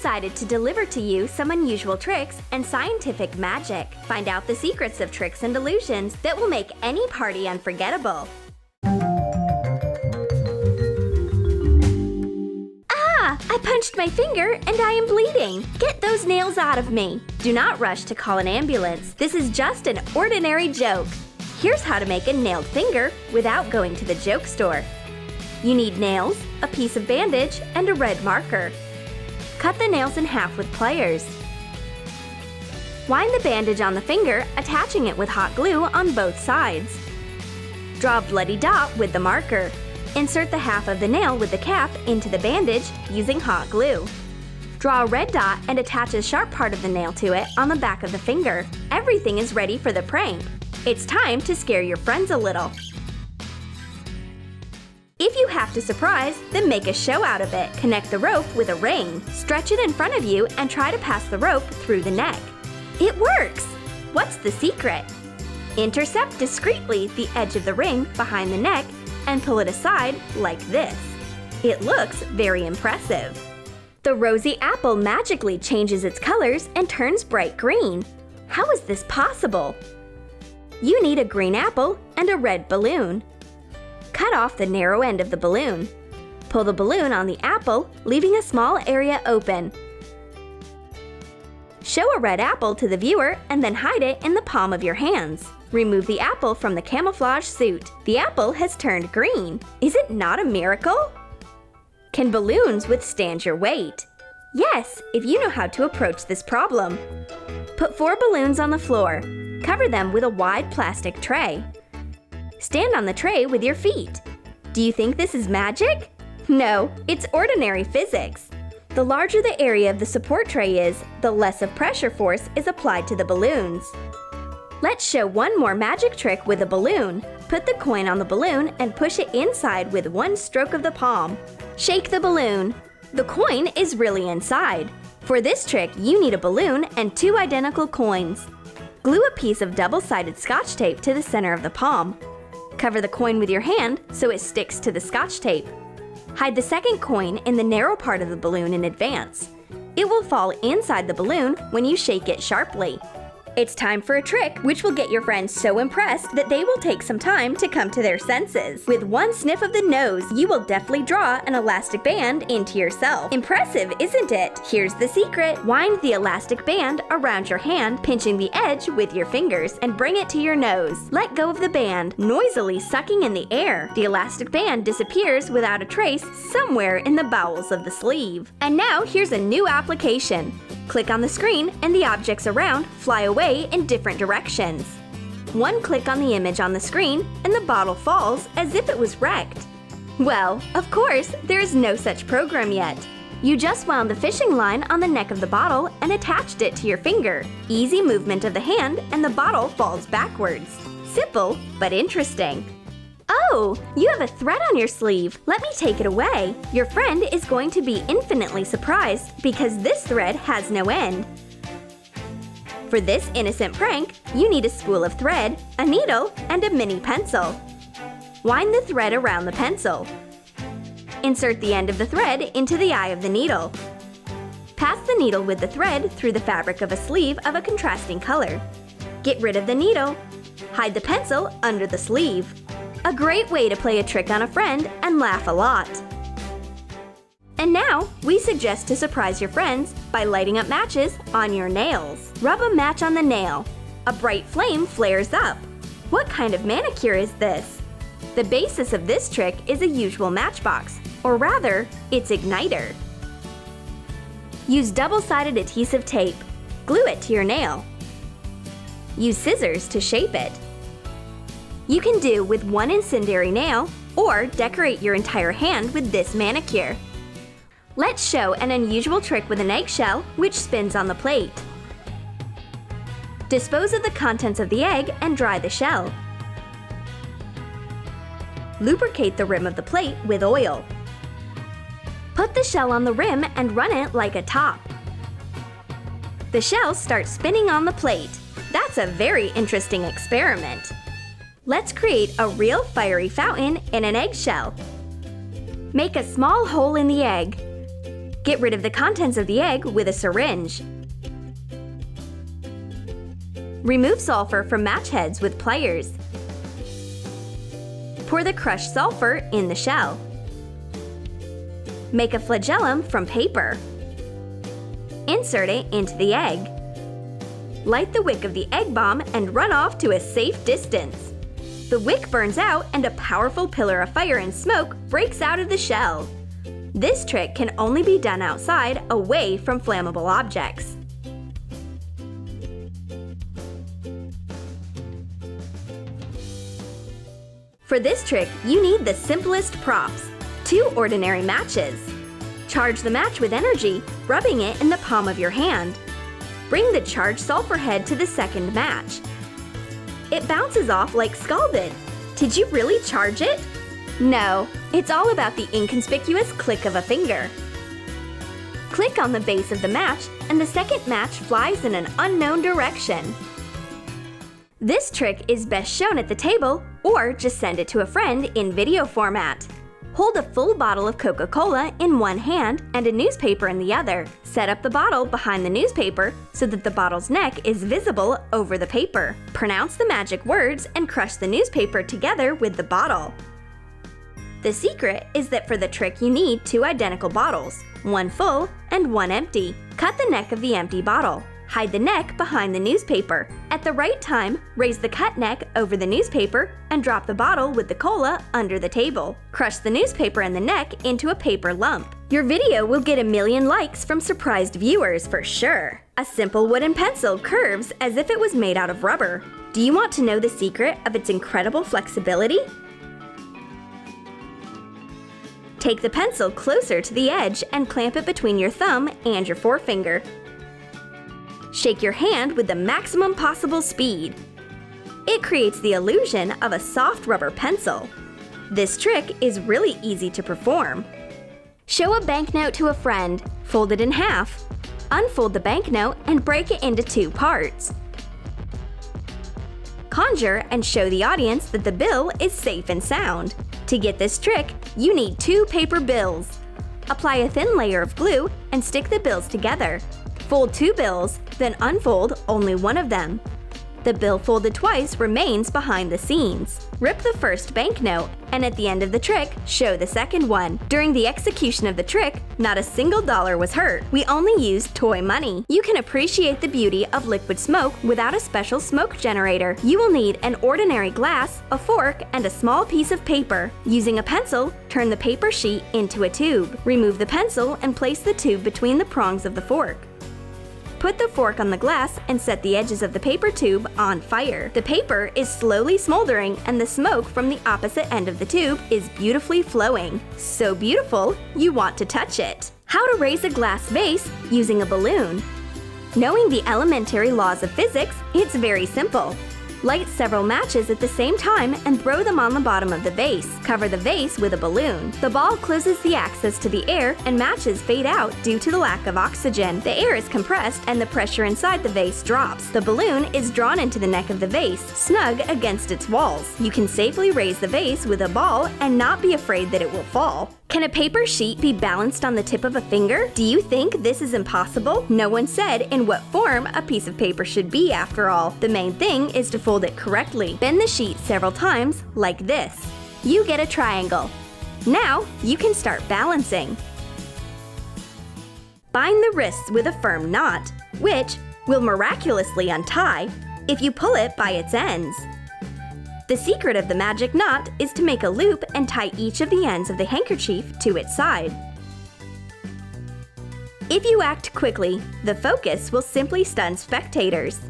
decided to deliver to you some unusual tricks and scientific magic. Find out the secrets of tricks and illusions that will make any party unforgettable. Ah! I punched my finger and I am bleeding. Get those nails out of me. Do not rush to call an ambulance. This is just an ordinary joke. Here's how to make a nailed finger without going to the joke store. You need nails, a piece of bandage, and a red marker. Cut the nails in half with pliers. Wind the bandage on the finger, attaching it with hot glue on both sides. Draw a bloody dot with the marker. Insert the half of the nail with the cap into the bandage using hot glue. Draw a red dot and attach a sharp part of the nail to it on the back of the finger. Everything is ready for the prank. It's time to scare your friends a little. If you have to surprise, then make a show out of it. Connect the rope with a ring. Stretch it in front of you and try to pass the rope through the neck. It works! What's the secret? Intercept discreetly the edge of the ring behind the neck and pull it aside like this. It looks very impressive. The rosy apple magically changes its colors and turns bright green. How is this possible? You need a green apple and a red balloon. Cut off the narrow end of the balloon. Pull the balloon on the apple, leaving a small area open. Show a red apple to the viewer and then hide it in the palm of your hands. Remove the apple from the camouflage suit. The apple has turned green. Is it not a miracle? Can balloons withstand your weight? Yes, if you know how to approach this problem. Put 4 balloons on the floor. Cover them with a wide plastic tray. Stand on the tray with your feet. Do you think this is magic? No, it's ordinary physics. The larger the area of the support tray is, the less of pressure force is applied to the balloons. Let's show one more magic trick with a balloon. Put the coin on the balloon and push it inside with one stroke of the palm. Shake the balloon. The coin is really inside. For this trick, you need a balloon and 2 identical coins. Glue a piece of double-sided Scotch tape to the center of the palm. Cover the coin with your hand so it sticks to the Scotch tape. Hide the second coin in the narrow part of the balloon in advance. It will fall inside the balloon when you shake it sharply. It's time for a trick which will get your friends so impressed that they will take some time to come to their senses. With one sniff of the nose, you will deftly draw an elastic band into yourself. Impressive, isn't it? Here's the secret. Wind the elastic band around your hand, pinching the edge with your fingers, and bring it to your nose. Let go of the band, noisily sucking in the air. The elastic band disappears without a trace somewhere in the bowels of the sleeve. And now here's a new application. Click on the screen and the objects around fly away in different directions. One click on the image on the screen and the bottle falls as if it was wrecked. Well, of course, there is no such program yet. You just wound the fishing line on the neck of the bottle and attached it to your finger. Easy movement of the hand and the bottle falls backwards. Simple, but interesting. Oh, you have a thread on your sleeve. Let me take it away. Your friend is going to be infinitely surprised because this thread has no end. For this innocent prank, you need a spool of thread, a needle, and a mini pencil. Wind the thread around the pencil. Insert the end of the thread into the eye of the needle. Pass the needle with the thread through the fabric of a sleeve of a contrasting color. Get rid of the needle. Hide the pencil under the sleeve. A great way to play a trick on a friend and laugh a lot. And now, we suggest to surprise your friends by lighting up matches on your nails. Rub a match on the nail. A bright flame flares up. What kind of manicure is this? The basis of this trick is a usual matchbox, or rather, its igniter. Use double-sided adhesive tape. Glue it to your nail. Use scissors to shape it. You can do with one incendiary nail, or decorate your entire hand with this manicure. Let's show an unusual trick with an eggshell, which spins on the plate. Dispose of the contents of the egg and dry the shell. Lubricate the rim of the plate with oil. Put the shell on the rim and run it like a top. The shell starts spinning on the plate. That's a very interesting experiment. Let's create a real fiery fountain in an eggshell. Make a small hole in the egg. Get rid of the contents of the egg with a syringe. Remove sulfur from match heads with pliers. Pour the crushed sulfur in the shell. Make a flagellum from paper. Insert it into the egg. Light the wick of the egg bomb and run off to a safe distance. The wick burns out and a powerful pillar of fire and smoke breaks out of the shell. This trick can only be done outside, away from flammable objects. For this trick, you need the simplest props: 2 ordinary matches. Charge the match with energy, rubbing it in the palm of your hand. Bring the charged sulfur head to the second match. It bounces off like scalded. Did you really charge it? No, it's all about the inconspicuous click of a finger. Click on the base of the match, and the second match flies in an unknown direction. This trick is best shown at the table, or just send it to a friend in video format. Hold a full bottle of Coca-Cola in one hand and a newspaper in the other. Set up the bottle behind the newspaper so that the bottle's neck is visible over the paper. Pronounce the magic words and crush the newspaper together with the bottle. The secret is that for the trick you need 2 identical bottles, one full and one empty. Cut the neck of the empty bottle. Hide the neck behind the newspaper. At the right time, raise the cut neck over the newspaper and drop the bottle with the cola under the table. Crush the newspaper and the neck into a paper lump. Your video will get 1 million likes from surprised viewers for sure. A simple wooden pencil curves as if it was made out of rubber. Do you want to know the secret of its incredible flexibility? Take the pencil closer to the edge and clamp it between your thumb and your forefinger. Shake your hand with the maximum possible speed. It creates the illusion of a soft rubber pencil. This trick is really easy to perform. Show a banknote to a friend, fold it in half. Unfold the banknote and break it into 2 parts. Conjure and show the audience that the bill is safe and sound. To get this trick, you need 2 paper bills. Apply a thin layer of glue and stick the bills together. Fold 2 bills, then unfold only one of them. The bill folded twice remains behind the scenes. Rip the first banknote, and at the end of the trick, show the second one. During the execution of the trick, not a single dollar was hurt. We only used toy money. You can appreciate the beauty of liquid smoke without a special smoke generator. You will need an ordinary glass, a fork, and a small piece of paper. Using a pencil, turn the paper sheet into a tube. Remove the pencil and place the tube between the prongs of the fork. Put the fork on the glass and set the edges of the paper tube on fire. The paper is slowly smoldering and the smoke from the opposite end of the tube is beautifully flowing. So beautiful, you want to touch it. How to raise a glass vase using a balloon. Knowing the elementary laws of physics, it's very simple. Light several matches at the same time and throw them on the bottom of the vase. Cover the vase with a balloon. The ball closes the access to the air and matches fade out due to the lack of oxygen. The air is compressed and the pressure inside the vase drops. The balloon is drawn into the neck of the vase, snug against its walls. You can safely raise the vase with a ball and not be afraid that it will fall. Can a paper sheet be balanced on the tip of a finger? Do you think this is impossible? No one said in what form a piece of paper should be after all. The main thing is to fold it correctly. Bend the sheet several times, like this. You get a triangle. Now you can start balancing. Bind the wrists with a firm knot, which will miraculously untie if you pull it by its ends. The secret of the magic knot is to make a loop and tie each of the ends of the handkerchief to its side. If you act quickly, the focus will simply stun spectators.